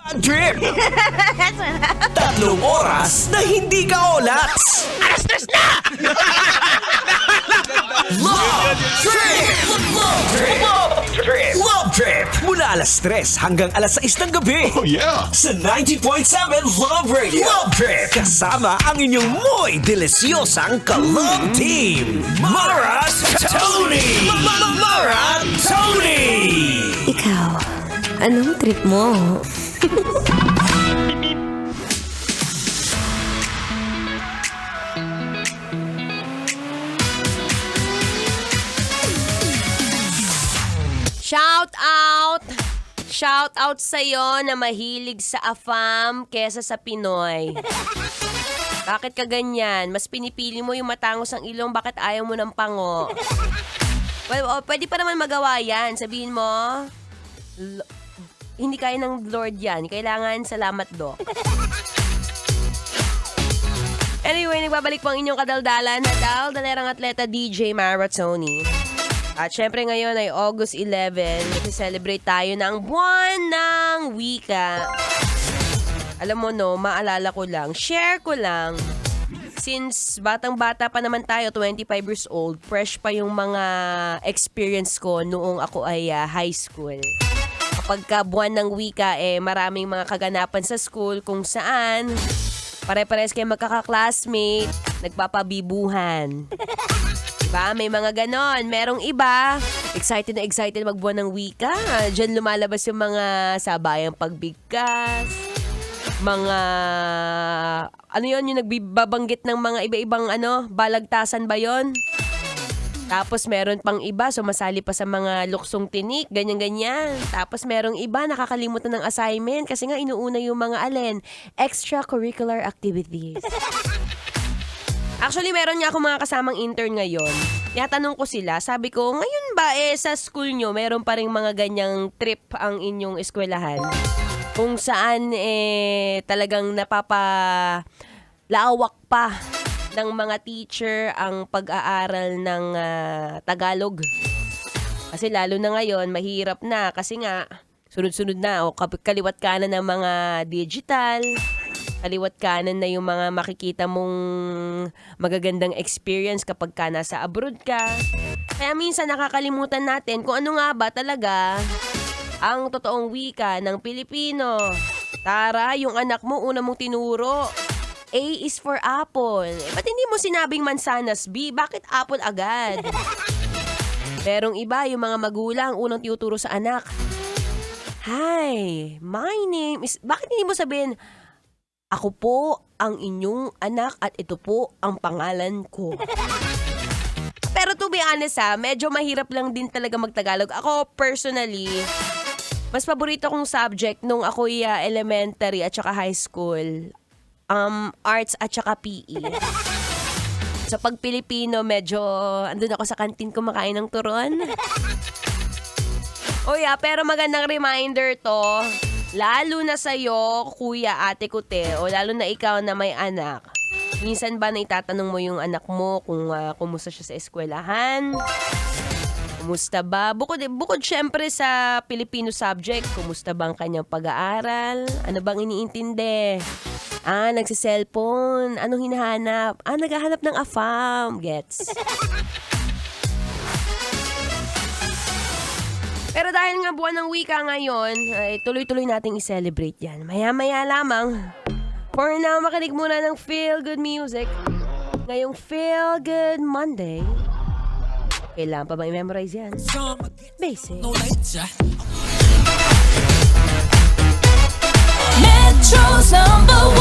Trip! 3 oras na hindi ka olats! Alas 3 na! Love Trip! Love Trip! Love Trip! Mula alas 3 hanggang alas 6 ng gabi. Oh yeah! Sa 90.7 Love Radio. Love Trip! Kasama ang inyong muy delisyosang ka-love team. Maras Tony! Mara Tony! Ikaw, anong trip mo? Shout out! Shout out sa'yo na mahilig sa AFAM kesa sa Pinoy. Bakit ka ganyan? Mas pinipili mo yung matangos ang ilong, bakit ayaw mo ng pango? Well, pwede pa naman magawa yan. Sabihin mo, hindi kaya ng Lord yan. Kailangan salamat, Doc. Anyway, nagbabalik po ang inyong kadaldalan na dalerang atleta DJ Maratoni. At syempre ngayon ay August 11, nag-celebrate tayo ng buwan ng wika. Alam mo no, maalala ko lang, share ko lang, since batang-bata pa naman tayo, 25 years old, fresh pa yung mga experience ko noong ako ay high school. Kapag buwan ng wika, maraming mga kaganapan sa school kung saan pare-pares kayo magkaka-classmate, nagpapabibuhan. Diba? May mga ganon. Merong iba, excited na excited magbuwan ng wika. Diyan lumalabas yung mga sabayang pagbigkas, mga, ano yun, yung nagbabanggit ng mga iba-ibang balagtasan ba yun? Tapos meron pang iba, sumasali pa sa mga luksong tinik, ganyan-ganyan. Tapos merong iba, nakakalimutan ng assignment kasi nga inuuna yung mga extracurricular activities. Actually, meron nga ako mga kasamang intern ngayon. Yatanong ko sila, sabi ko, ngayon ba sa school nyo, meron pa rin mga ganyang trip ang inyong eskwelahan? Kung saan talagang napapalawak pa ng mga teacher ang pag-aaral ng Tagalog. Kasi lalo na ngayon, mahirap na kasi nga, sunod-sunod na, kaliwat kanan ng mga digital, kaliwat kanan na yung mga makikita mong magagandang experience kapag ka nasa abroad ka. Kaya minsan nakakalimutan natin kung ano nga ba talaga ang totoong wika ng Pilipino. Tara, yung anak mo, una mong tinuro, A is for apple. Ba't hindi mo sinabing mansanas B? Bakit apple agad? Merong iba, yung mga magulang, unang tinuturo sa anak. Hi, my name is... Bakit hindi mo sabihin, ako po ang inyong anak at ito po ang pangalan ko. Pero to be honest medyo mahirap lang din talaga magtagalog. Ako personally, mas paborito kong subject nung ako'y elementary at saka high school, arts at saka PE. So pag Pilipino, medyo andun ako sa kantin kumakain ng turon. Pero magandang reminder to. Lalo na sa'yo, kuya, ate ko o lalo na ikaw na may anak. Minsan ba na itatanong mo yung anak mo kung kumusta siya sa eskwelahan? Kumusta ba? Bukod syempre sa Filipino subject, kumusta ba ang kanyang pag-aaral? Ano bang iniintindi? Nagsiselfone. Anong hinahanap? Naghahanap ng AFAM. Gets? Pero dahil nga buwan ng wika ngayon, ay tuloy-tuloy nating i-celebrate yan. Maya-maya lamang. For now, makinig muna ng Feel Good Music. Ngayong Feel Good Monday. Kailangan pa ba i-memorize yan? Basic. Metro's #1